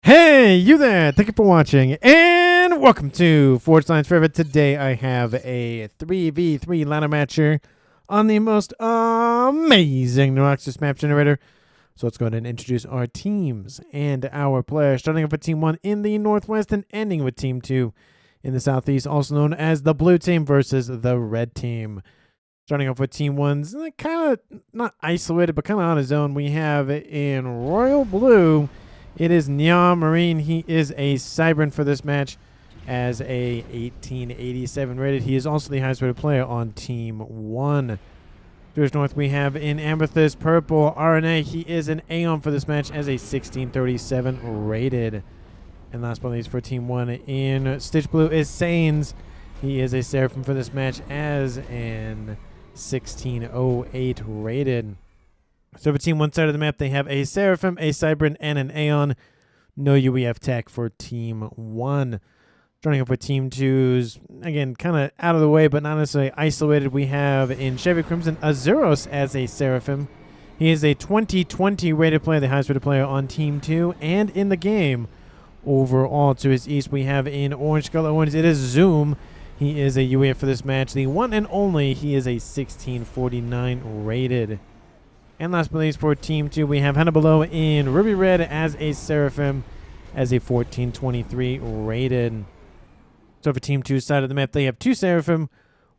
Hey, you there! Thank you for watching, and welcome to Forge Lines Forever. Today I have a 3v3 ladder matcher on the most amazing Neuroxis map generator. So let's go ahead and introduce our teams and our players, starting off with Team 1 in the Northwest and ending with Team 2 in the Southeast, also known as the Blue Team versus the Red Team. Starting off with Team 1's kind of not isolated, but kind of on his own. We have in Royal Blue, it is Neon Marine. He is a Cybran for this match as a 1887 rated. He is also the highest rated player on Team 1. Towards North, we have in Amethyst Purple RNA. He is an Aeon for this match as a 1637 rated. And last but not least for Team 1 in Stitch Blue is Sains. He is a Seraphim for this match as an 1608 rated. So for Team 1 side of the map, they have a Seraphim, a Cybran, and an Aeon. No UEF tech for Team 1. Starting up with Team 2's, again, kind of out of the way, but not necessarily isolated. We have in Chevy Crimson, Azuros as a Seraphim. He is a 2020 rated player, the highest rated player on Team 2, and in the game overall. To his east, we have in Orange Color Orange, it is Zoom. He is a UEF for this match. The one and only, he is a 1649 rated. And last but not least for Team 2, we have Below in Ruby Red as a Seraphim as a 1423 rated. So for Team 2's side of the map, they have 2 Seraphim,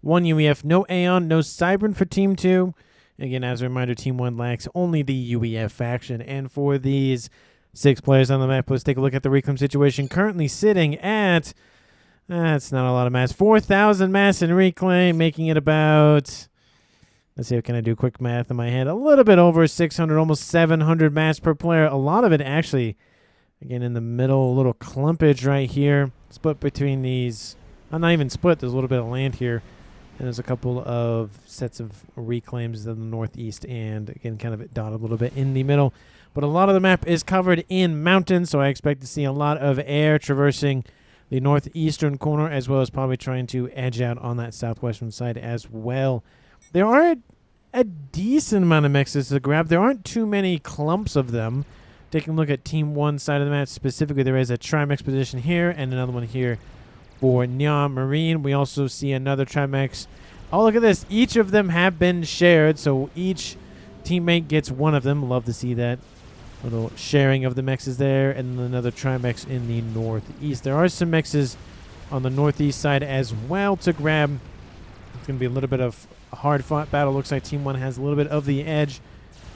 1 UEF, no Aeon, no Cybran for Team 2. Again, as a reminder, Team 1 lacks only the UEF faction. And for these 6 players on the map, let's take a look at the reclaim situation. Currently sitting at, that's not a lot of mass, 4,000 mass in reclaim, making it about... Let's see, can I do quick math in my head? A little bit over 600, almost 700 mass per player. A lot of it actually, again, in the middle, a little clumpage right here. Split between these. Not even split. There's a little bit of land here. And there's a couple of sets of reclaims in the northeast. And, again, kind of dotted a little bit in the middle. But a lot of the map is covered in mountains. So I expect to see a lot of air traversing the northeastern corner, as well as probably trying to edge out on that southwestern side as well. There are a decent amount of mexes to grab. There aren't too many clumps of them. Taking a look at Team 1 side of the map specifically, there is a Trimex position here and another one here for Neon Marine. We also see another Trimex. Oh, look at this. Each of them have been shared, so each teammate gets one of them. Love to see that little sharing of the mexes there. And another Trimex in the northeast. There are some mexes on the northeast side as well to grab. It's going to be a little bit of a hard-fought battle. Looks like Team 1 has a little bit of the edge.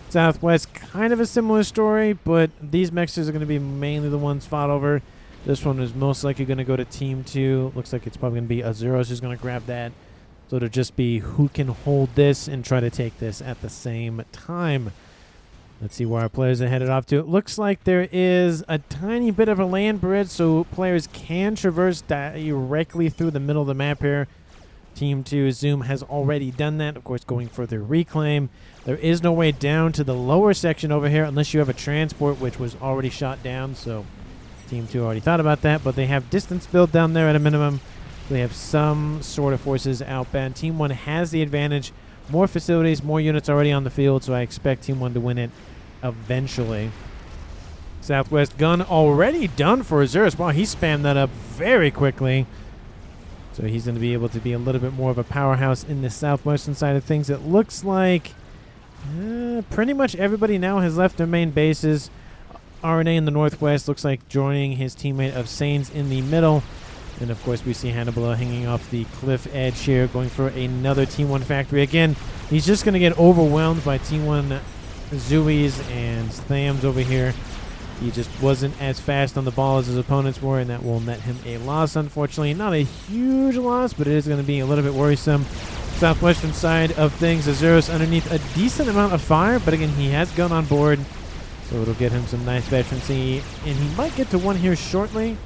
Southwest, kind of a similar story, but these mexes are going to be mainly the ones fought over. This one is most likely going to go to Team 2. Looks like it's probably going to be Azuros who's going to grab that. So it'll just be who can hold this and try to take this at the same time. Let's see where our players are headed off to. It looks like there is a tiny bit of a land bridge, so players can traverse directly through the middle of the map here. Team 2 Zoom has already done that, of course, going for their reclaim. There is no way down to the lower section over here unless you have a transport, which was already shot down. So Team 2 already thought about that, but they have distance built down there at a minimum. They have some sort of forces outbound. Team 1 has the advantage. More facilities, more units already on the field, so I expect Team 1 to win it eventually. Southwest gun already done for Azuros. Wow, he spammed that up very quickly. So he's going to be able to be a little bit more of a powerhouse in the southwestern side of things. It looks like pretty much everybody now has left their main bases. RNA in the northwest looks like joining his teammate of Sains in the middle. And, of course, we see Hannibal hanging off the cliff edge here, going for another Team 1 factory. Again, he's just going to get overwhelmed by Team 1 Zooies and Thams over here. He just wasn't as fast on the ball as his opponents were, and that will net him a loss, unfortunately. Not a huge loss, but it is going to be a little bit worrisome. Southwestern side of things, Azuros underneath a decent amount of fire, but again, he has gun on board, so it'll get him some nice veterancy, and he might get to one here shortly.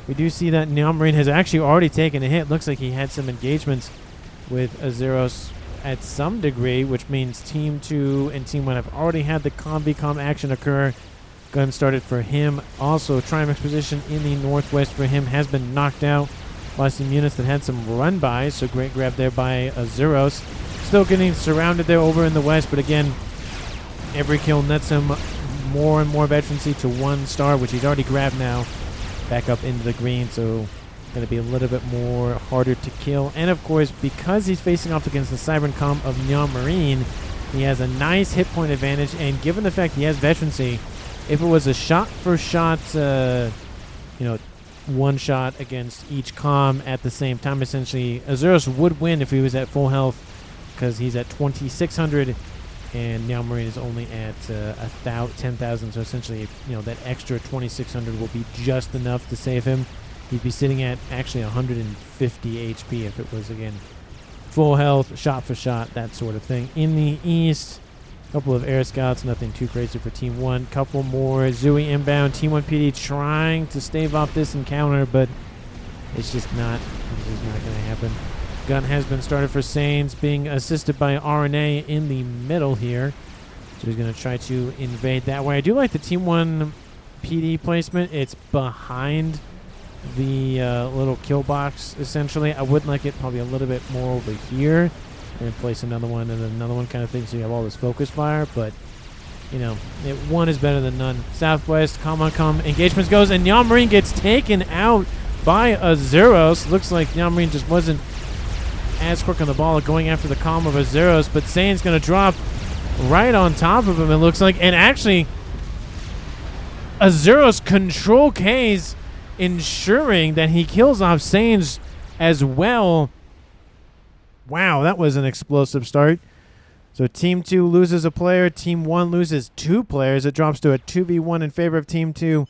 We do see that Neon Marine has actually already taken a hit. Looks like he had some engagements with Azuros at some degree, which means Team 2 and Team 1 have already had the COM action occur. Gun started for him. Also, Trimex position in the northwest for him has been knocked out by some units that had some run-bys, so great grab there by Azuros. Still getting surrounded there over in the west, but again, every kill nets him more and more veterancy to 1 star, which he's already grabbed now, back up into the green. So going to be a little bit more harder to kill. And of course, because he's facing off against the Cybern Comm of Neon Marine, he has a nice hit point advantage. And given the fact he has veterancy, if it was a shot for shot, one shot against each comm at the same time, essentially Azuros would win if he was at full health, because he's at 2,600 and Neon Marine is only at 10,000. So essentially, that extra 2,600 will be just enough to save him. He'd be sitting at actually 150 HP if it was, again, full health, shot for shot, that sort of thing. In the east, a couple of air scouts, nothing too crazy for Team 1. Couple more Zooey inbound. Team 1 PD trying to stave off this encounter, but it's just not going to happen. Gun has been started for Sains, being assisted by RNA in the middle here. So he's going to try to invade that way. I do like the Team 1 PD placement. It's behind the little kill box, essentially. I would like it probably a little bit more over here, and place another one and then another one kind of thing, so you have all this focus fire. But one is better than none. Southwest, come on, engagements goes, and Neon Marine gets taken out by Azuros. Looks like Neon Marine just wasn't as quick on the ball going after the comm of Azuros, but Sain's gonna drop right on top of him, it looks like. And actually, Azuros control K's, ensuring that he kills off Sains as well. Wow, that was an explosive start. So Team 2 loses a player. Team 1 loses 2 players. It drops to a 2v1 in favor of Team 2.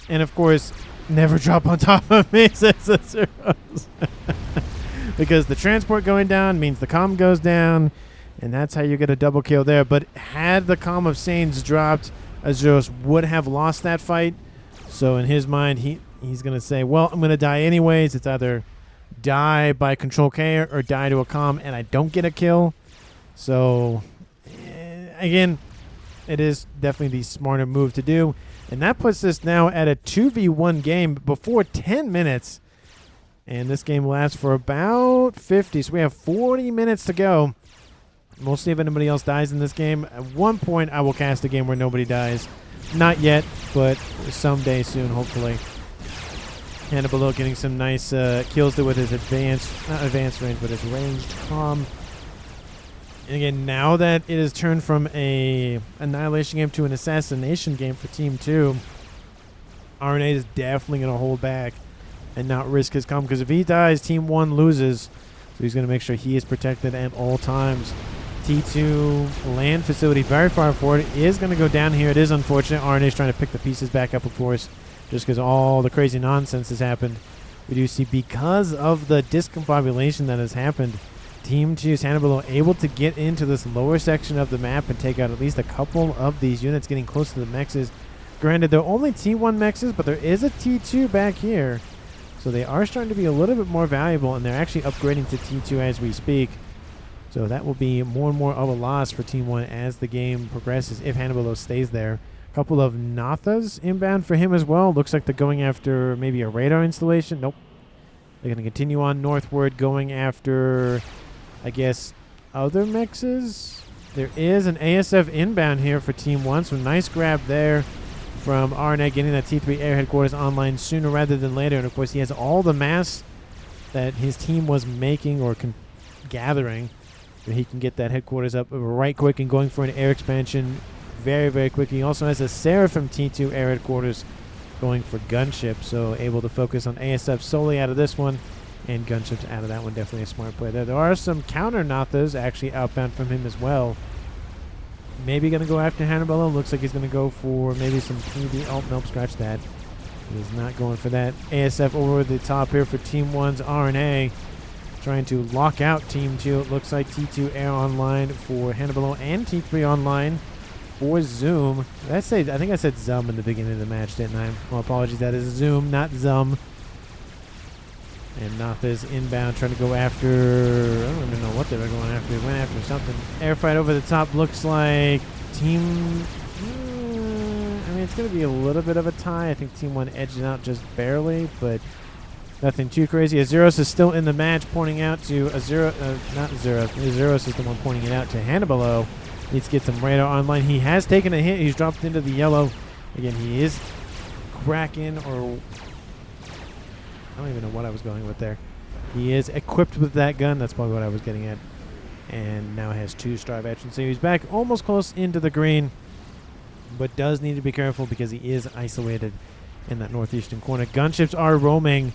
And, of course, never drop on top of me, says Azuros. Because the transport going down means the comm goes down, and that's how you get a double kill there. But had the comm of Sains dropped, Azuros would have lost that fight. So in his mind, he's going to say, well, I'm going to die anyways. It's either die by Control K or die to a comm, and I don't get a kill. So, again, it is definitely the smarter move to do. And that puts us now at a 2v1 game before 10 minutes. And this game lasts for about 50. So we have 40 minutes to go. We'll see if anybody else dies in this game. At one point, I will cast a game where nobody dies. Not yet, but someday soon, hopefully. Hannibal getting some nice kills there with his not advanced range, but his ranged comm. And again, now that it has turned from a annihilation game to an assassination game for Team 2, RNA is definitely going to hold back and not risk his comm, because if he dies, Team 1 loses. So he's going to make sure he is protected at all times. T2 land facility very far forward is going to go down here. It is unfortunate. RNA is trying to pick the pieces back up, of course, just because all the crazy nonsense has happened. We do see, because of the discombobulation that has happened, Team 2's Hannibal able to get into this lower section of the map and take out at least a couple of these units, getting close to the mexes. Granted, they're only T1 mexes, but there is a T2 back here. So they are starting to be a little bit more valuable, and they're actually upgrading to T2 as we speak. So that will be more and more of a loss for Team 1 as the game progresses, if Hannibal stays there. A couple of Nathas inbound for him as well. Looks like they're going after maybe a radar installation. Nope. They're going to continue on northward, going after, I guess, other mexes. There is an ASF inbound here for Team 1, so nice grab there from RNA, getting that T3 air headquarters online sooner rather than later. And, of course, he has all the mass that his team was making or gathering, so he can get that headquarters up right quick and going for an air expansion very, very quickly. He also has a Seraphim T2 air headquarters going for gunship, so able to focus on ASF solely out of this one, and gunships out of that one. Definitely a smart play there. There are some counter Nathas actually outbound from him as well. Maybe going to go after Hannibal. Looks like he's going to go for maybe some PD. Oh, nope, scratch that. He's not going for that. ASF over the top here for Team 1's RNA, trying to lock out Team 2. It looks like T2 air online for Hannibal and T3 online for Zoom. I think I said Zum in the beginning of the match, didn't I? Well, apologies. That is Zoom, not Zum. And Natha's inbound, trying to go after, I don't even know what they were going after. They went after something. Air fight over the top. Looks like Team, I mean, it's going to be a little bit of a tie. I think Team 1 edged out just barely, but nothing too crazy. Azuros is still in the match, pointing out to not Azuros. Azuros is the one pointing it out to Hannibal. Needs to get some radar online. He has taken a hit. He's dropped into the yellow. Again, he is cracking, or I don't even know what I was going with there. He is equipped with that gun. That's probably what I was getting at. And now has 2 star veterans. So he's back almost close into the green, but does need to be careful because he is isolated in that northeastern corner. Gunships are roaming,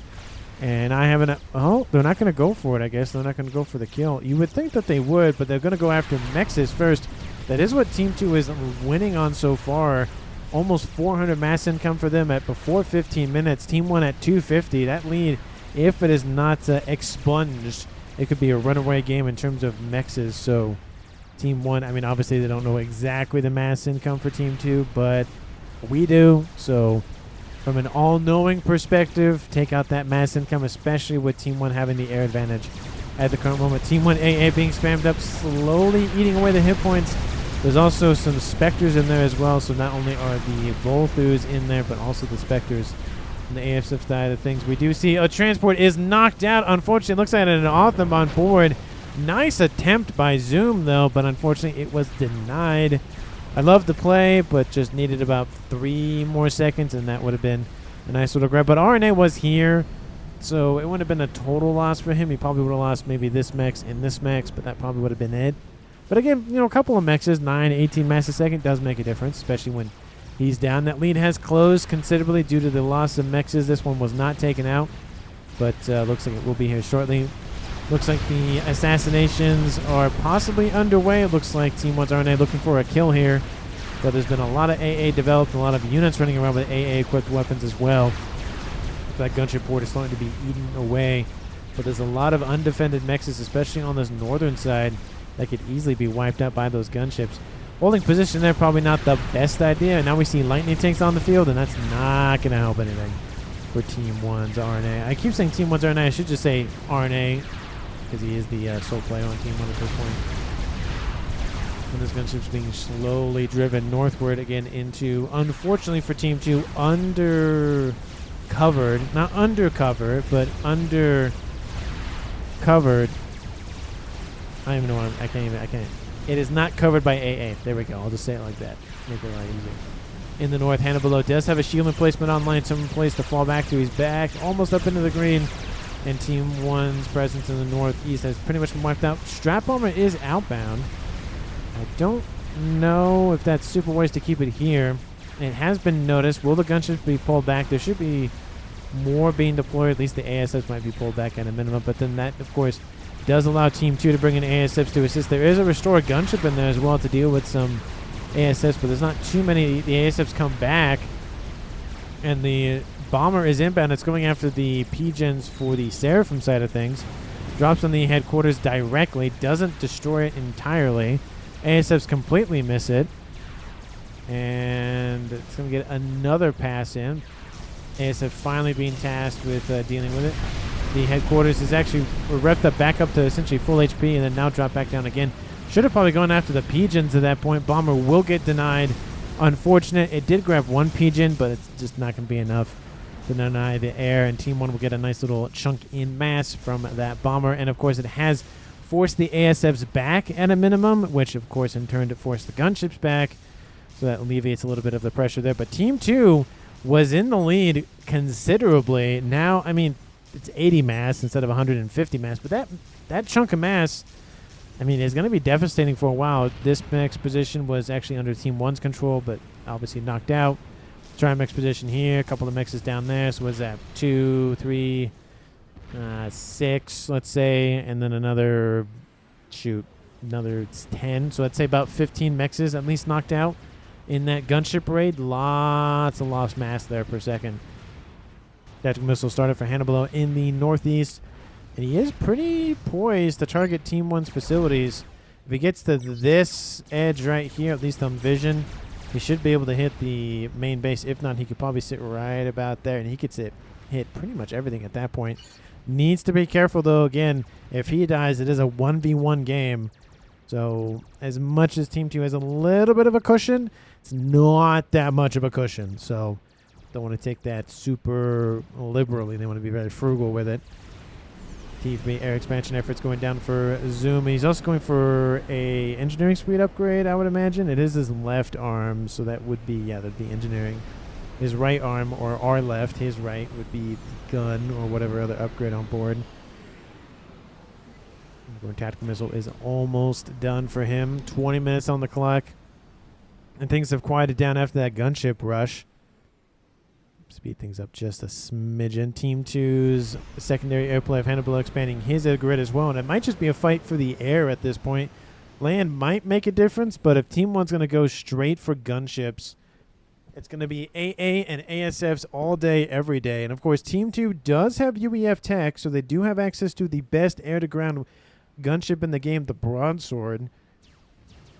and I haven't. Oh, they're not going to go for it, I guess. They're not going to go for the kill. You would think that they would, but they're going to go after Mexes first. That is what Team 2 is winning on so far. Almost 400 mass income for them at before 15 minutes. Team 1 at 250. That lead, if it is not expunged, it could be a runaway game in terms of Mexes. So Team 1, I mean, obviously they don't know exactly the mass income for Team 2, but we do. So from an all-knowing perspective, take out that mass income, especially with Team 1 having the air advantage at the current moment. Team 1 AA being spammed up, slowly eating away the hit points. There's also some Spectres in there as well, so not only are the Volthus in there, but also the Spectres on the AFSF side of things. We do see a transport is knocked out. Unfortunately, it looks like an Autumn on board. Nice attempt by Zoom, though, but unfortunately it was denied. I love the play, but just needed about 3 more seconds, and that would have been a nice little grab. But RNA was here, so it wouldn't have been a total loss for him. He probably would have lost maybe this Mex and this Mex, but that probably would have been it. But again, you know, a couple of Mexes, 9, 18 mass a second does make a difference, especially when he's down. That lead has closed considerably due to the loss of Mexes. This one was not taken out, but looks like it will be here shortly. Looks like the assassinations are possibly underway. It looks like Team 1's RNA looking for a kill here, but there's been a lot of AA developed, a lot of units running around with AA-equipped weapons as well. That gunship board is starting to be eaten away, but there's a lot of undefended Mexes, especially on this northern side, that could easily be wiped out by those gunships. Holding position there, probably not the best idea. And now we see lightning tanks on the field, and that's not going to help anything for Team 1's RNA. I keep saying Team 1's RNA. I should just say RNA, because he is the sole player on Team 1 at this point. And this gunship's being slowly driven northward again into, unfortunately for Team 2, undercovered. Not undercover, but undercovered. I don't even know what I can't. It is not covered by AA. There we go. I'll just say it like that. Make it a lot easier. In the north, Hannah below does have a shield emplacement online. Some place to fall back to. He's back almost up into the green. And Team 1's presence in the northeast has pretty much been wiped out. Strap Bomber is outbound. I don't know if that's super wise to keep it here. It has been noticed. Will the gunships be pulled back? There should be more being deployed. At least the ASFs might be pulled back at a minimum. But then that, of course, does allow Team 2 to bring in ASFs to assist. There is a Restore gunship in there as well to deal with some ASFs, but there's not too many. The ASFs come back, and the bomber is inbound. It's going after the P-Gens for the Seraphim side of things. Drops on the headquarters directly. Doesn't destroy it entirely. ASFs completely miss it. And it's going to get another pass in. ASF finally being tasked with dealing with it. The headquarters is actually repped up back up to essentially full HP and then now drop back down again. Should have probably gone after the P-Gens at that point. Bomber will get denied. Unfortunate. It did grab one P-Gen, but it's just not going to be enough to deny the air. And Team 1 will get a nice little chunk in mass from that bomber. And, of course, it has forced the ASFs back at a minimum, which, of course, in turn, it forced the gunships back. So that alleviates a little bit of the pressure there. But Team 2 was in the lead considerably. Now, I mean, it's 80 mass instead of 150 mass, but that chunk of mass, I mean, is going to be devastating for a while. This Mex position was actually under Team 1's control, but obviously knocked out. Trimex position here, a couple of Mexes down there. So what's that? 2, 3, 6, let's say, and then another 10. So let's say about 15 Mexes at least knocked out in that gunship raid. Lots of lost mass there per second. Tactical missile started for Hannibal in the northeast. And he is pretty poised to target Team 1's facilities. If he gets to this edge right here, at least on vision, he should be able to hit the main base. If not, he could probably sit right about there. And he could hit pretty much everything at that point. Needs to be careful, though. Again, if he dies, it is a 1v1 game. So as much as Team 2 has a little bit of a cushion, it's not that much of a cushion. So don't want to take that super liberally. They want to be very frugal with it. T3 air expansion efforts going down for Zoom. And he's also going for a engineering speed upgrade, I would imagine. It is his left arm, so that would be, yeah, that would be engineering. His right arm, or our left, his right, would be gun or whatever other upgrade on board. Tactical missile is almost done for him. 20 minutes on the clock. And things have quieted down after that gunship rush. Speed things up just a smidgen. Team 2's secondary airplay of Hannibal expanding his air grid as well. And it might just be a fight for the air at this point. Land might make a difference, but if Team 1's going to go straight for gunships, it's going to be AA and ASFs all day, every day. And, of course, Team 2 does have UEF tech, so they do have access to the best air-to-ground gunship in the game, the Broadsword.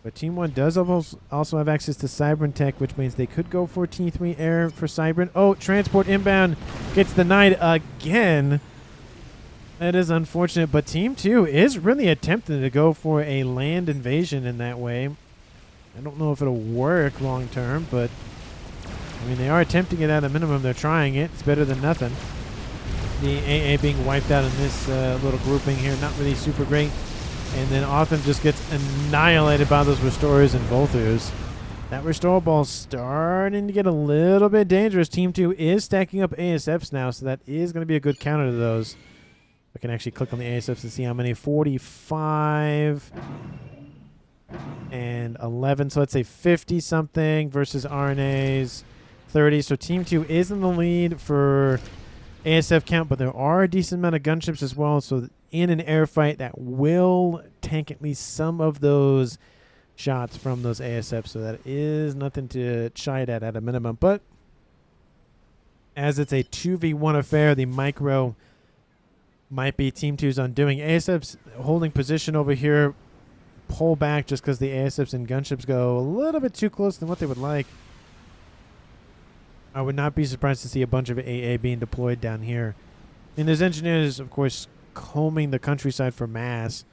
But Team 1 does also have access to Cybran tech, which means they could go for T3 air for Cybran. Oh, transport inbound gets denied again. That is unfortunate, but Team 2 is really attempting to go for a land invasion in that way. I don't know if it'll work long term, but I mean, they are attempting it at a minimum. They're trying it. It's better than nothing. The AA being wiped out in this little grouping here, not really super great. And then Otham just gets annihilated by those restorers and Volthus. That restore ball's starting to get a little bit dangerous. Team 2 is stacking up ASFs now, so that is going to be a good counter to those. I can actually click on the ASFs to see how many. 45 and 11. So let's say 50-something versus RNA's 30. So Team 2 is in the lead for ASF count, but there are a decent amount of gunships as well. So in an air fight, that will tank at least some of those shots from those ASFs. So that is nothing to chide at a minimum. But as it's a 2v1 affair, the micro might be Team 2's undoing. ASFs holding position over here, pull back just because the ASFs and gunships go a little bit too close than what they would like. I would not be surprised to see a bunch of AA being deployed down here. And there's engineers, of course, combing the countryside for mass.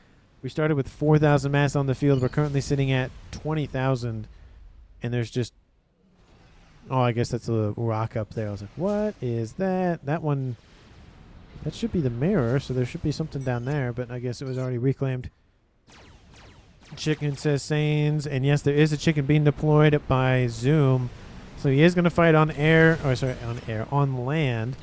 We started with 4,000 mass on the field. We're currently sitting at 20,000. And there's just... Oh, I guess that's a rock up there. I was like, what is that? That one... That should be the mirror, so there should be something down there. But I guess it was already reclaimed. Chicken says Sains. And yes, there is a chicken being deployed by Zoom. So he is going to fight on air, or sorry, on land.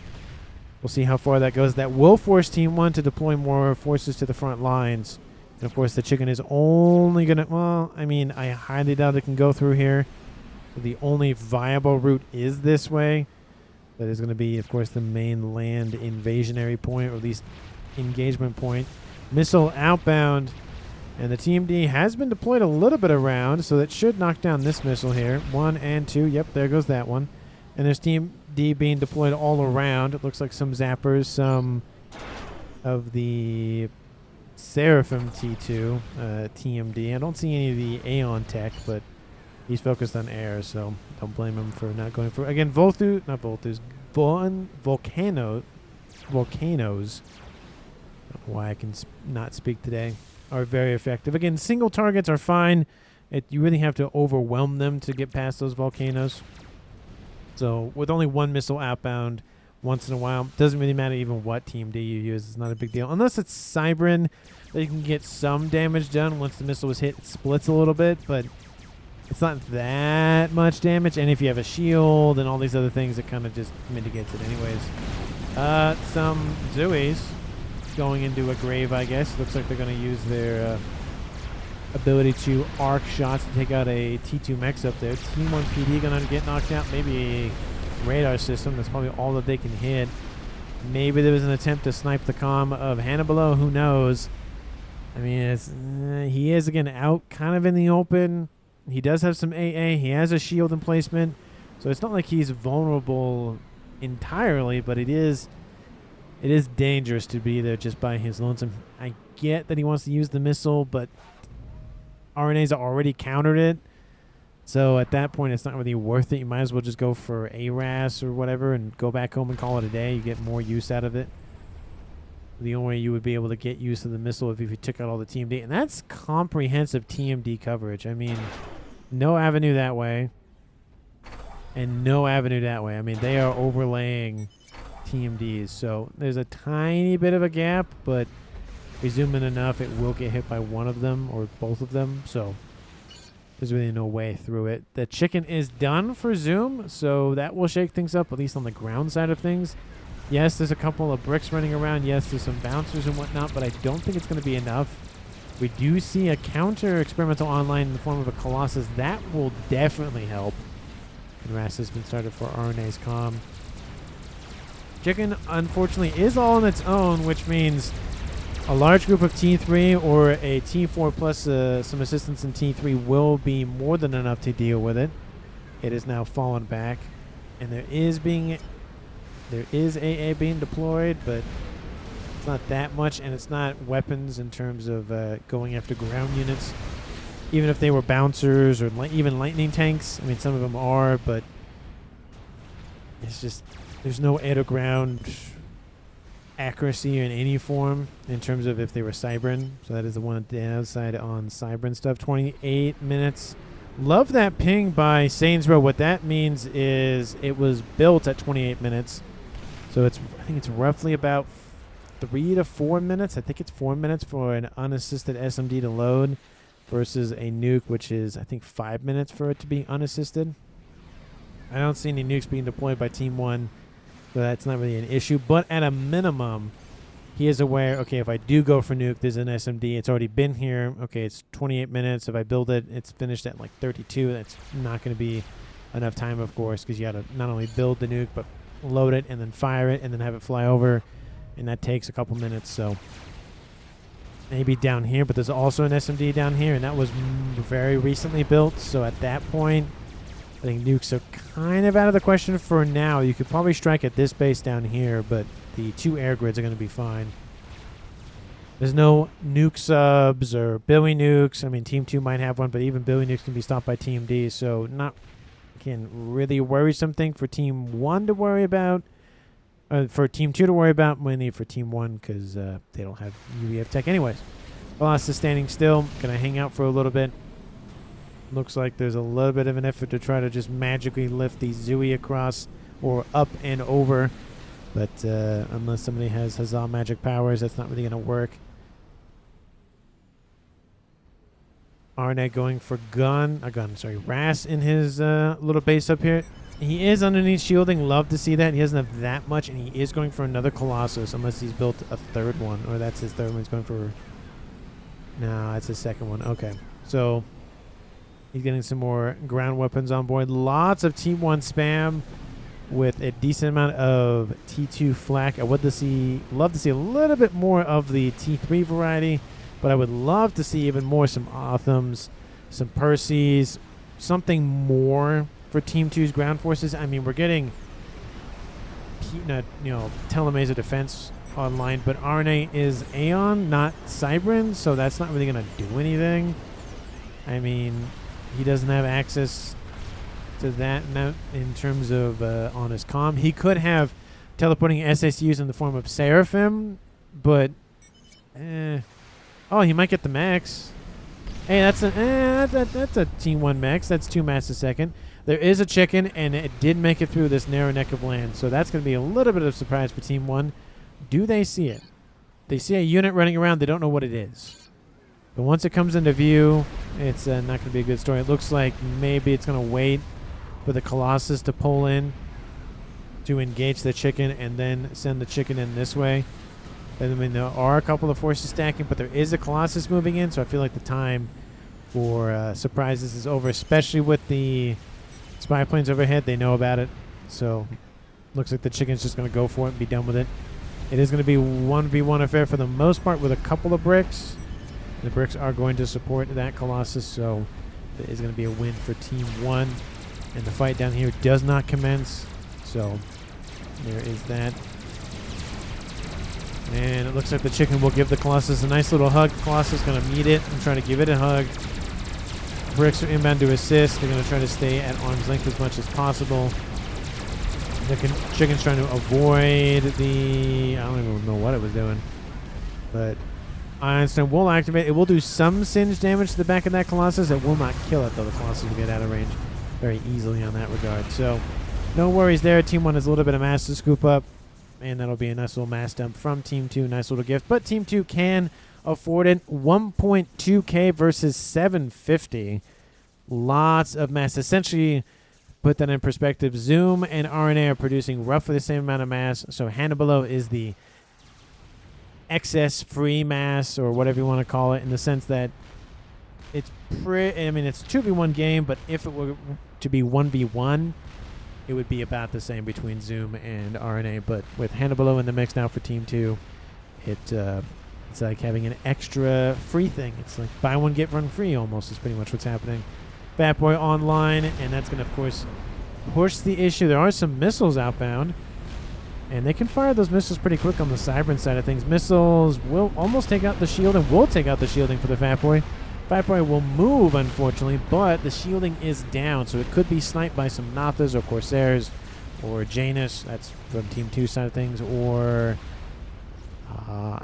We'll see how far that goes. That will force Team 1 to deploy more forces to the front lines. And, of course, the chicken is only going to, well, I mean, I highly doubt it can go through here. So the only viable route is this way. That is going to be, of course, the main land invasionary point, or at least engagement point. Missile outbound. And the Team D has been deployed a little bit around, so that should knock down this missile here. 1 and 2. Yep, there goes that one. And there's Team D being deployed all around. It looks like some zappers, some of the Seraphim T2, TMD. I don't see any of the Aeon tech, but he's focused on air, so don't blame him for not going for... Again, Volthus, Volcanoes. I don't know why I can not speak today. Are very effective. Again, single targets are fine. You really have to overwhelm them to get past those volcanoes. So with only one missile outbound once in a while, doesn't really matter even what Team D you use. It's not a big deal. Unless it's Cybran, that you can get some damage done once the missile was hit. It splits a little bit, but it's not that much damage. And if you have a shield and all these other things, it kind of just mitigates it anyways. Some Zoes going into a grave, I guess. Looks like they're going to use their ability to arc shots to take out a T2 mechs up there. Team 1's PD going to get knocked out. Maybe a radar system. That's probably all that they can hit. Maybe there was an attempt to snipe the comm of Hannibal. Who knows? I mean, he is, again, out kind of in the open. He does have some AA. He has a shield emplacement. So it's not like he's vulnerable entirely, but it is dangerous to be there just by his lonesome. I get that he wants to use the missile, but RNA's already countered it. So at that point, it's not really worth it. You might as well just go for ARAS or whatever and go back home and call it a day. You get more use out of it. The only way you would be able to get use of the missile if you took out all the TMD. And that's comprehensive TMD coverage. I mean, no avenue that way. And no avenue that way. I mean, they are overlaying TMDs. So there's a tiny bit of a gap, but if we zoom in enough, it will get hit by one of them or both of them. So there's really no way through it. The chicken is done for zoom, so that will shake things up, at least on the ground side of things. Yes, there's a couple of bricks running around. Yes, there's some bouncers and whatnot, but I don't think it's going to be enough. We do see a counter experimental online in the form of a Colossus. That will definitely help. And RAS has been started for RNA's comm. Chicken, unfortunately, is all on its own, which means a large group of T3 or a T4 plus some assistance in T3 will be more than enough to deal with it. It is now fallen back, and there is AA being deployed, but it's not that much, and it's not weapons in terms of going after ground units. Even if they were bouncers or even lightning tanks, I mean, some of them are, but it's just there's no air to ground accuracy in any form in terms of if they were Cybran. So that is the one downside on Cybran stuff. 28 minutes. Love that ping by Saints Row. What that means is it was built at 28 minutes. So I think it's roughly about 3 to 4 minutes. I think it's 4 minutes for an unassisted SMD to load versus a nuke, which is, I think, 5 minutes for it to be unassisted. I don't see any nukes being deployed by Team 1, so that's not really an issue. But at a minimum, he is aware, okay, if I do go for nuke, there's an SMD. It's already been here. Okay, it's 28 minutes. If I build it, it's finished at like 32. That's not going to be enough time, of course, because you got to not only build the nuke, but load it and then fire it and then have it fly over. And that takes a couple minutes, so maybe down here. But there's also an SMD down here, and that was very recently built. So at that point, I think nukes are kind of out of the question for now. You could probably strike at this base down here, but the 2 air grids are going to be fine. There's no nuke subs or Billy nukes. I mean, Team 2 might have one, but even Billy nukes can be stopped by TMD. So not, again, really worrisome thing for Team 1 to worry about. For Team 2 to worry about, mainly for Team 1 because they don't have UEF tech anyways. Colossus standing still. Going to hang out for a little bit. Looks like there's a little bit of an effort to try to just magically lift the Zooey across or up and over. But unless somebody has Huzzah magic powers, that's not really going to work. Arnett going for RAS in his little base up here. He is underneath shielding. Love to see that. He doesn't have that much, and he is going for another Colossus, unless he's built a third one. Or that's his third one. He's going for... No, that's his second one. Okay. So he's getting some more ground weapons on board. Lots of T1 spam with a decent amount of T2 flak. I would love to see a little bit more of the T3 variety, but I would love to see even more some Othams, some Percys, something more for Team 2's ground forces. I mean, we're getting, Telemazer defense online, but RNA is Aeon, not Cybran, so that's not really going to do anything. I mean, he doesn't have access to that in terms of on his comm. He could have teleporting SSUs in the form of Seraphim, but oh, he might get the max. Hey, that's a Team 1 max. That's 2 mass a second. There is a chicken, and it did make it through this narrow neck of land, so that's going to be a little bit of a surprise for Team 1. Do they see it? They see a unit running around. They don't know what it is. But once it comes into view, it's not going to be a good story. It looks like maybe it's going to wait for the Colossus to pull in to engage the chicken and then send the chicken in this way. I mean, there are a couple of forces stacking, but there is a Colossus moving in, so I feel like the time for surprises is over, especially with the spy planes overhead. They know about it, so looks like the chicken's just going to go for it and be done with it. It is going to be 1v1 affair for the most part with a couple of bricks. The bricks are going to support that Colossus, so it is going to be a win for Team 1. And the fight down here does not commence, so there is that. And it looks like the chicken will give the Colossus a nice little hug. Colossus is going to meet it and try to give it a hug. Bricks are inbound to assist. They're going to try to stay at arm's length as much as possible. The chicken's trying to avoid the... I don't even know what it was doing. But Einstein will activate. It will do some singe damage to the back of that Colossus. It will not kill it, though. The Colossus will get out of range very easily on that regard. So no worries there. Team 1 has a little bit of mass to scoop up. and that'll be a nice little mass dump from Team 2. Nice little gift. But Team 2 can afford it. 1.2K versus 750. Lots of mass. Essentially, put that in perspective, Zoom and RNA are producing roughly the same amount of mass. So Hannibal is the excess free mass, or whatever you want to call it, in the sense that it's it's a 2v1 game, but if it were to be 1v1, it would be about the same between Zoom and RNA. But with Hannibal in the mix now for Team 2, it's like having an extra free thing. It's like buy one, get one free almost is pretty much what's happening. Fat Boy online, and that's going to, of course, push the issue. There are some missiles outbound, and they can fire those missiles pretty quick on the Cybran side of things. Missiles will almost take out the shield, and will take out the shielding for the Fat Boy. Fat Boy will move, unfortunately, but the shielding is down, so it could be sniped by some Nathas or Corsairs or Janus. That's from Team 2 side of things. Or,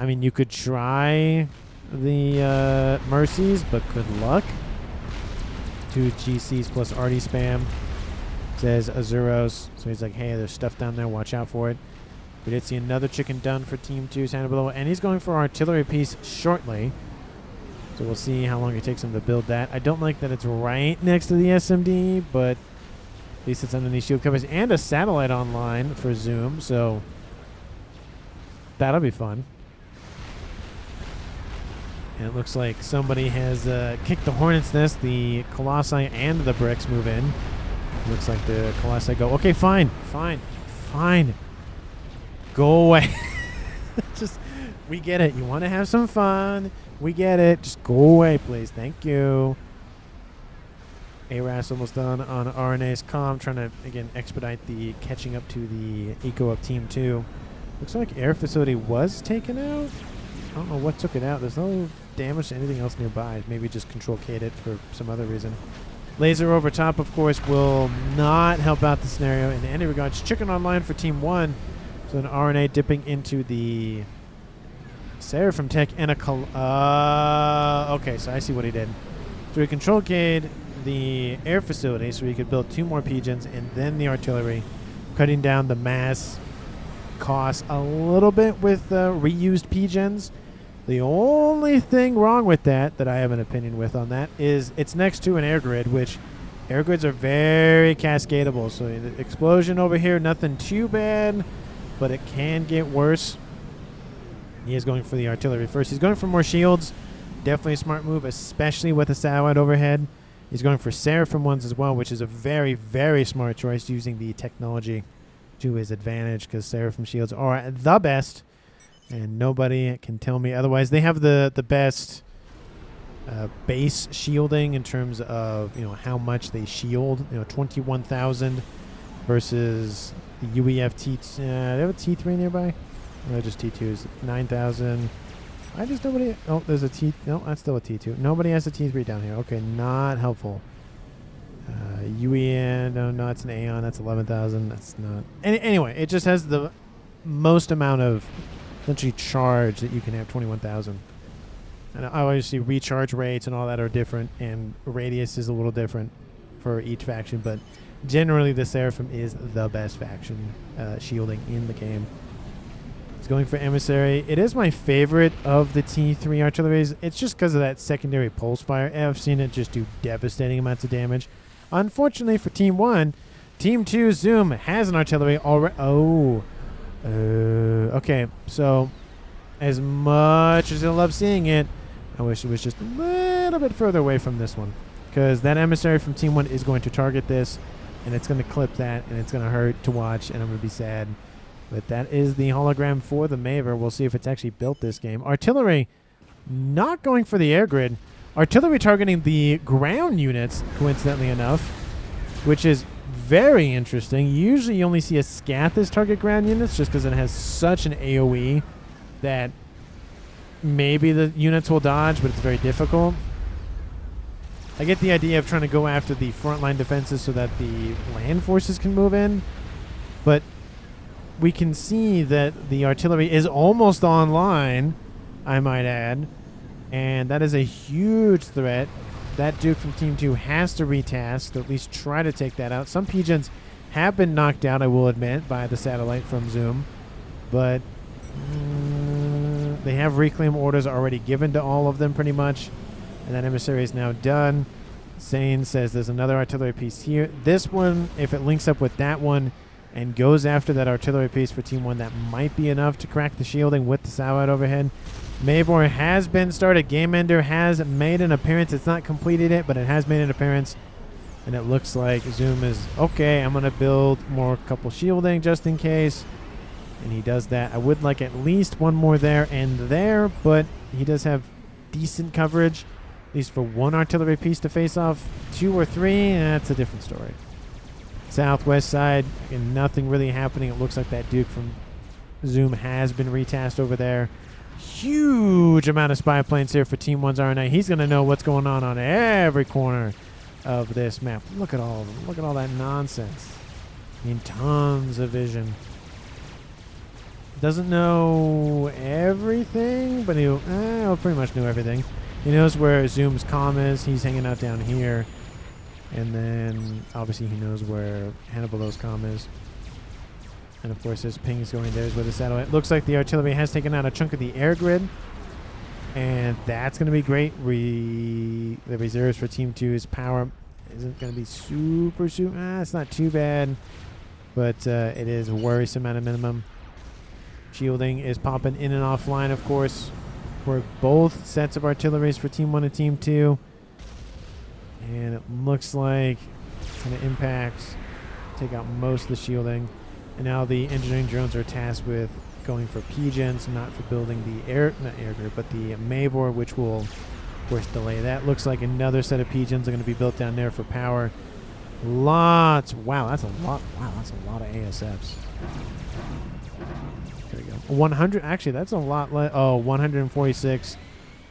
you could try the Mercies, but good luck. 2 GCs plus RD spam, says Azuros. So he's like, hey, there's stuff down there, watch out for it. We did see another chicken done for Team 2, Santa Below, and he's going for artillery piece shortly. So we'll see how long it takes him to build that. I don't like that it's right next to the SMD, but at least it's underneath shield covers, and a satellite online for Zoom, so that'll be fun. And it looks like somebody has kicked the Hornet's Nest. The Colossi and the Bricks move in. Looks like the Colossi go, okay, fine. Go away. We get it. You want to have some fun. We get it. Just go away, please. Thank you. ARAS almost done on RNA's comm. Trying to, again, expedite the catching up to the eco of Team 2. Looks like air facility was taken out. I don't know what took it out. There's no damage to anything else nearby. Maybe just control K'd it for some other reason. Laser over top, of course, will not help out the scenario in any regards. Chicken online for Team 1. So an RNA dipping into the Seraphim tech and a... okay, so I see what he did. So he control K'd the air facility so he could build 2 more pigeons and then the artillery, cutting down the mass costs a little bit with reused pigeons. The only thing wrong with that I have an opinion with on that is it's next to an air grid, which air grids are very cascadable. So the explosion over here, nothing too bad, but it can get worse. He is going for the artillery first. He's going for more shields. Definitely a smart move, especially with a satellite overhead. He's going for Seraphim ones as well, which is a very, very smart choice, using the technology to his advantage, because Seraphim shields are the best, and nobody can tell me otherwise. They have the best base shielding in terms of how much they shield. 21,000 versus the UEF T. They have a T3 nearby. No, just T2s. 9,000. Nobody. Oh, there's a T. No, that's still a T2. Nobody has a T3 down here. Okay, not helpful. UEN, no, it's an Aeon. That's 11,000. That's not. Anyway, it just has the most amount of essentially charge that you can have, 21,000. And obviously recharge rates and all that are different, and radius is a little different for each faction, but generally the Seraphim is the best faction shielding in the game. He's going for Emissary. It is my favorite of the T3 artilleries. It's just because of that secondary pulse fire. I've seen it just do devastating amounts of damage. Unfortunately for Team 1, Team 2 Zoom has an artillery already. Okay, so as much as I love seeing it, I wish it was just a little bit further away from this one, because that Emissary from Team 1 is going to target this, and it's going to clip that, and it's going to hurt to watch, and I'm going to be sad. But that is the hologram for the Maver. We'll see if it's actually built this game. Artillery not going for the air grid. Artillery targeting the ground units, coincidentally enough, which is very interesting. Usually you only see a Scathis target ground units just because it has such an AoE that maybe the units will dodge, but it's very difficult. I get the idea of trying to go after the frontline defenses so that the land forces can move in, but we can see that the artillery is almost online, I might add, and that is a huge threat. That Duke from Team 2 has to retask to at least try to take that out. Some pigeons have been knocked out, I will admit, by the satellite from Zoom. but they have reclaim orders already given to all of them pretty much, and that emissary is now done. Sane says there's another artillery piece here. This one, if it links up with that one and goes after that artillery piece for Team 1, that might be enough to crack the shielding with the Salad overhead. Mavor has been started. Game Ender has made an appearance. It's not completed it, but it has made an appearance. And it looks like Zoom is, okay, I'm going to build more couple shielding just in case. And he does that. I would like at least one more there and there, but he does have decent coverage, at least for one artillery piece to face off. 2 or 3, that's a different story. Southwest side, and nothing really happening. It looks like that Duke from Zoom has been retasked over there. Huge amount of spy planes here for Team 1's RNA. He's going to know what's going on every corner of this map. Look at all of them. Look at all that nonsense. I mean, tons of vision. Doesn't know everything, but he'll pretty much know everything. He knows where Zoom's comm is. He's hanging out down here. And then, obviously, he knows where Hannibal's comm is. And, of course, his ping's going there is where the satellite. Looks like the artillery has taken out a chunk of the air grid. And that's going to be great. The reserves for Team 2's power isn't going to be super... it's not too bad. But it is worrisome at a minimum. Shielding is popping in and offline, of course, for both sets of artilleries for Team 1 and Team 2. And it looks like it's going to impact, take out most of the shielding. And now the engineering drones are tasked with going for P-gens, not for building the not air grid, but the Mavor, which will, of course, delay that. Looks like another set of P-gens are going to be built down there for power. Lots. Wow, that's a lot. Wow, that's a lot of ASFs. There we go. 100. Actually, that's a lot. 146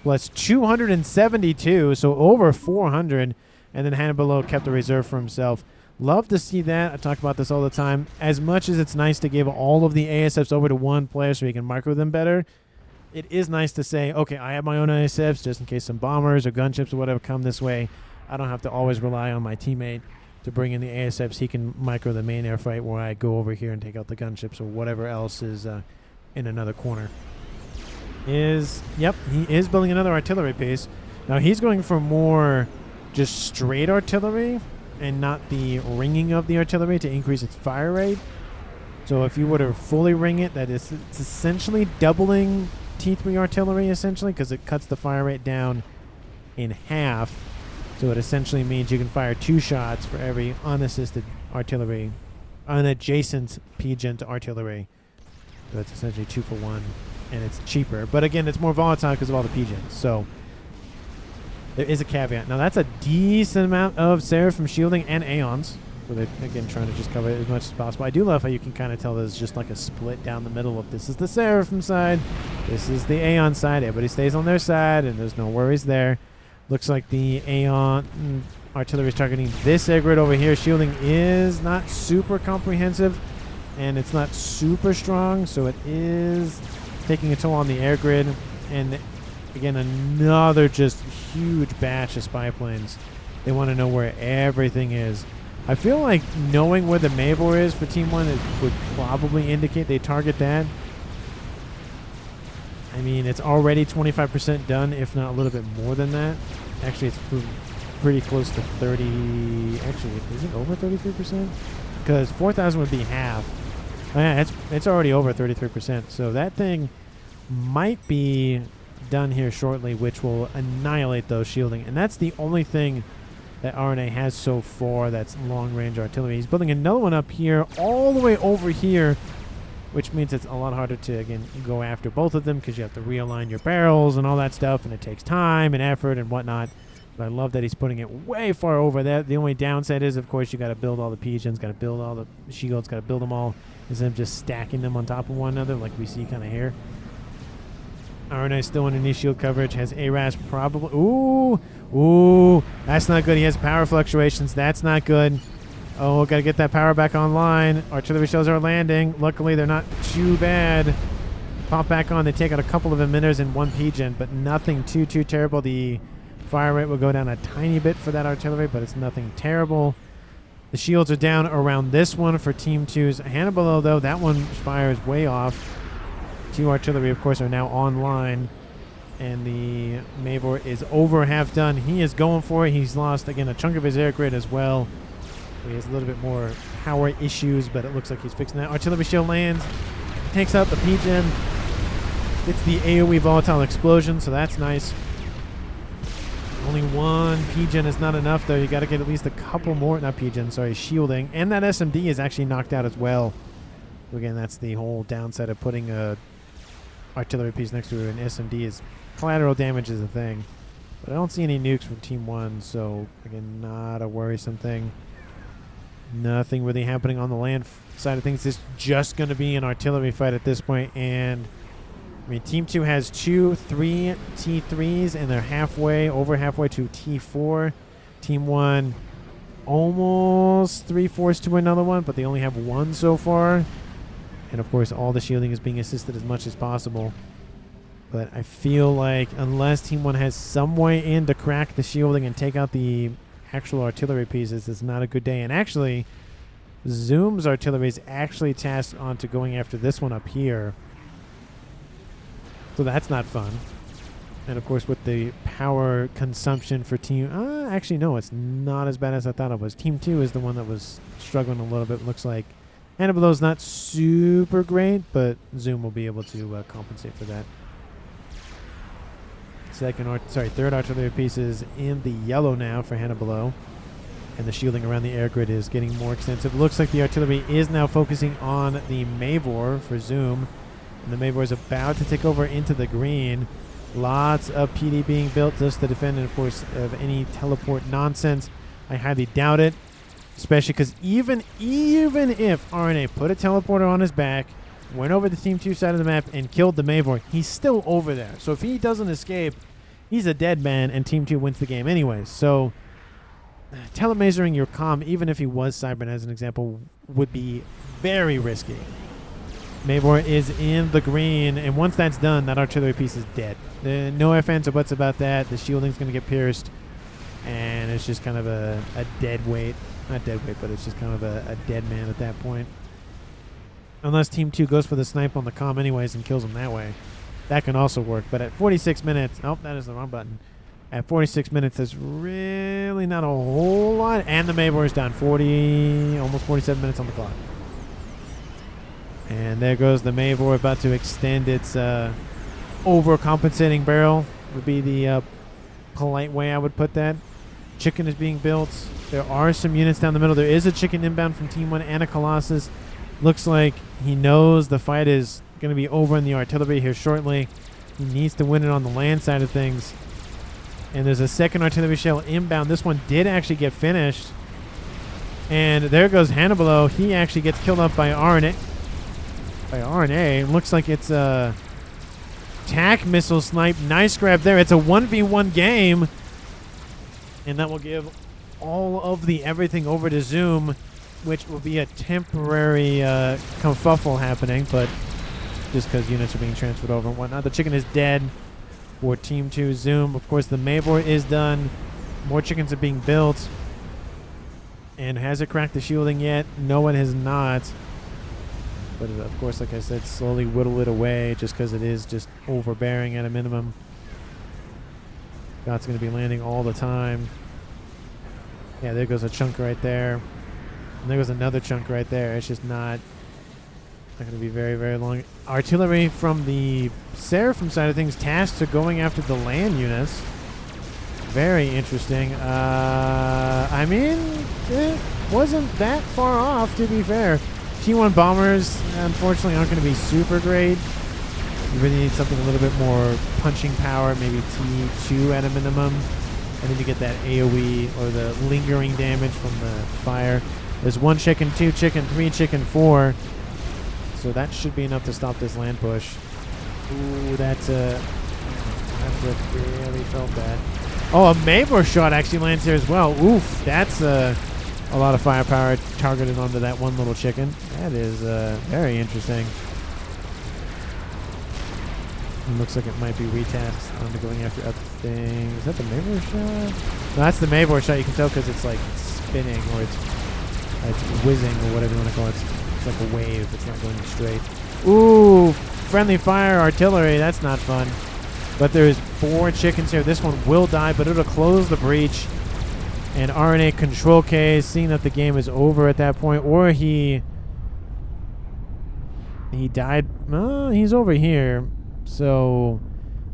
plus 272, so over 400. And then Hannibal kept the reserve for himself. Love to see that. I talk about this all the time. As much as it's nice to give all of the ASFs over to one player so he can micro them better, it is nice to say, okay, I have my own ASFs just in case some bombers or gunships or whatever come this way. I don't have to always rely on my teammate to bring in the ASFs. He can micro the main air fight where I go over here and take out the gunships or whatever else is in another corner. Yep, he is building another artillery piece. Now he's going for more just straight artillery and not the ringing of the artillery to increase its fire rate. So if you were to fully ring it, it's essentially doubling T3 artillery, essentially, because it cuts the fire rate down in half. So it essentially means you can fire 2 shots for every unassisted artillery, unadjacent P-gen to artillery. So it's essentially 2 for 1, and it's cheaper. But again, it's more volatile because of all the P-gens. So there is a caveat. Now that's a decent amount of Seraphim shielding and Aeons. So they're, again, trying to just cover it as much as possible. I do love how you can kind of tell there's just like a split down the middle of this is the Seraphim side, this is the Aeon side. Everybody stays on their side, and there's no worries there. Looks like the Aeon artillery is targeting this air grid over here. Shielding is not super comprehensive, and it's not super strong, so it is taking a toll on the air grid. And again, another just huge batch of spy planes. They want to know where everything is. I feel like knowing where the Mavor is for Team 1 would probably indicate they target that. I mean, it's already 25% done, if not a little bit more than that. Actually, it's pretty close to 30. Actually, is it over 33%? Because 4,000 would be half. Oh, yeah, it's already over 33%. So that thing might be done here shortly, which will annihilate those shielding. And that's the only thing that RNA has so far that's long-range artillery. He's building another one up here, all the way over here, which means it's a lot harder to, again, go after both of them because you have to realign your barrels and all that stuff, and it takes time and effort and whatnot. But I love that he's putting it way far over there. The only downside is, of course, you got to build all the P-gens, got to build all the shields, got to build them all instead of just stacking them on top of one another like we see kind of here. RNA still underneath shield coverage. Has ARAS probably... Ooh, that's not good. He has power fluctuations. That's not good. Oh, got to get that power back online. Artillery shells are landing. Luckily, they're not too bad. Pop back on. They take out a couple of emitters and 1 P-gen, but nothing too terrible. The fire rate will go down a tiny bit for that artillery, but it's nothing terrible. The shields are down around this one for Team 2's Hannibal, though. That one fires way off. Two artillery, of course, are now online. And the Mavor is over half done. He is going for it. He's lost, again, a chunk of his air grid as well. He has a little bit more power issues, but it looks like he's fixing that. Artillery shield lands. Takes out the P-Gen. It's the AoE volatile explosion, so that's nice. Only one P-Gen is not enough, though. You got to get at least a couple more. Not P-Gen, sorry, shielding. And that SMD is actually knocked out as well. So again, that's the whole downside of putting a artillery piece next to an SMD is collateral damage is a thing. But I don't see any nukes from Team 1, so again, not a worrisome thing. Nothing really happening on the land side of things. It's just going to be an artillery fight at this point. And I mean, Team 2 has 3 T3s, and they're over halfway to T4. Team 1 almost 3/4 to another one, but they only have one so far. And of course, all the shielding is being assisted as much as possible. But I feel like unless Team 1 has some way in to crack the shielding and take out the actual artillery pieces, it's not a good day. And actually, Zoom's artillery is actually tasked on to going after this one up here. So that's not fun. And of course, with the power consumption for Team... actually, no, it's not as bad as I thought it was. Team 2 is the one that was struggling a little bit. Looks like Hannibal's not super great, but Zoom will be able to compensate for that. Third artillery piece is in the yellow now for Hannibal. And the shielding around the air grid is getting more extensive. Looks like the artillery is now focusing on the Mavor for Zoom. And the Mavor is about to take over into the green. Lots of PD being built just to defend, and of course, of any teleport nonsense. I highly doubt it. Especially because even if RNA put a teleporter on his back, went over the Team 2 side of the map, and killed the Mavor, he's still over there. So if he doesn't escape, he's a dead man, and Team 2 wins the game anyways. So telemasering your comm, even if he was Cybern as an example, would be very risky. Mavor is in the green, and once that's done, that artillery piece is dead. No ifs, ands, or buts about that. The shielding's going to get pierced, and it's just kind of a dead weight. Not dead weight, but it's just kind of a dead man at that point. Unless Team 2 goes for the snipe on the comm anyways and kills him that way. That can also work, but at 46 minutes... Oh, that is the wrong button. At 46 minutes, there's really not a whole lot. And the Mavor is down. Almost 47 minutes on the clock. And there goes the Mavor, about to extend its overcompensating barrel, would be the polite way I would put that. Chicken is being built. There are some units down the middle. There is a chicken inbound from Team 1 and a Colossus. Looks like he knows the fight is going to be over in the artillery here shortly. He needs to win it on the land side of things. And there's a second artillery shell inbound. This one did actually get finished. And there goes Hannibal. He actually gets killed off by RNA. Looks like it's a TAC missile snipe. Nice grab there. It's a 1v1 game. And that will give all of the everything over to Zoom, which will be a temporary kerfuffle happening, but just because units are being transferred over and whatnot. The chicken is dead for Team 2 Zoom. Of course, the Mavor is done. More chickens are being built. And has it cracked the shielding yet? No, it has not. But of course, like I said, slowly whittle it away just because it is just overbearing at a minimum. God's going to be landing all the time. Yeah, there goes a chunk right there. And there goes another chunk right there. It's just not going to be very, very long. Artillery from the Seraphim side of things tasked to going after the land units. Very interesting. I mean, it wasn't that far off, to be fair. T1 bombers, unfortunately, aren't going to be super great. You really need something a little bit more punching power, maybe T2 at a minimum. And then you get that AoE or the lingering damage from the fire. There's 1 chicken, 2 chicken, 3 chicken, 4. So that should be enough to stop this land push. Ooh, that's really felt bad. Oh, a Mavor shot actually lands here as well. Oof, that's a lot of firepower targeted onto that one little chicken. That is very interesting. It looks like it might be retasked onto going after other things. Is that the Mavor shot? No, that's the Mavor shot. You can tell because it's like spinning or it's whizzing or whatever you want to call it. It's like a wave. It's not going straight. Ooh, friendly fire artillery. That's not fun. But there's 4 chickens here. This one will die, but it'll close the breach. And RNA control K, seeing that the game is over at that point, or he died. He's over here. So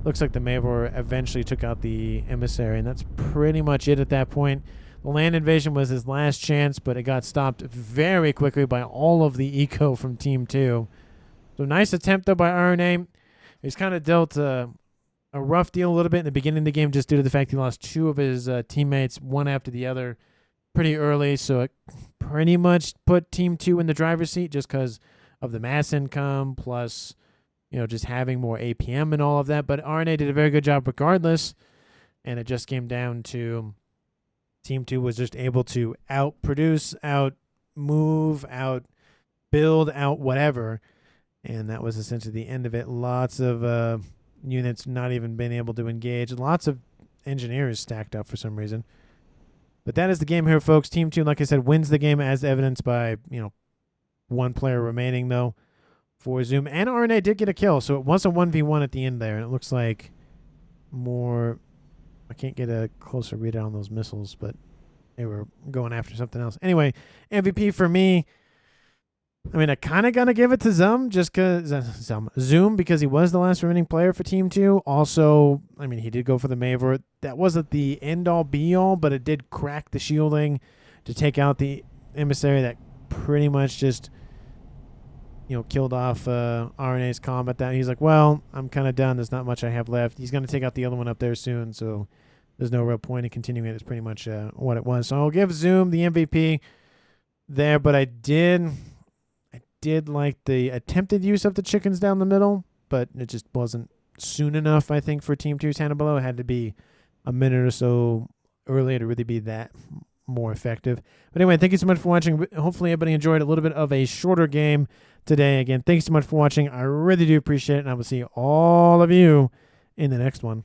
looks like the Mavor eventually took out the emissary, and that's pretty much it at that point. The land invasion was his last chance, but it got stopped very quickly by all of the eco from Team 2. So nice attempt, though, by RNA. He's kind of dealt a rough deal a little bit in the beginning of the game just due to the fact he lost 2 of his teammates, one after the other, pretty early. So it pretty much put Team 2 in the driver's seat just because of the mass income plus, just having more APM and all of that. But RNA did a very good job regardless, and it just came down to Team 2 was just able to outproduce, out-move, out-build, out-whatever, and that was essentially the end of it. Lots of units not even being able to engage. Lots of engineers stacked up for some reason. But that is the game here, folks. Team 2, like I said, wins the game as evidenced by, 1 player remaining, though, for Zoom. And RNA did get a kill, so it was a 1v1 at the end there, and it looks like more... I can't get a closer readout on those missiles, but they were going after something else. Anyway, MVP for me. I mean, I kind of got to give it to Zoom because he was the last remaining player for Team 2. Also, I mean, he did go for the Mavor. That wasn't the end-all, be-all, but it did crack the shielding to take out the emissary that pretty much just, killed off RNA's combat. That he's like, well, I'm kind of done. There's not much I have left. He's going to take out the other one up there soon, so there's no real point in continuing it. It's pretty much what it was. So I'll give Zoom the MVP there, but I did like the attempted use of the chickens down the middle, but it just wasn't soon enough, I think, for Team 2's handle below. It had to be a minute or so earlier to really be that more effective. But anyway, thank you so much for watching. Hopefully everybody enjoyed a little bit of a shorter game today. Again, thanks so much for watching. I really do appreciate it, and I will see all of you in the next one.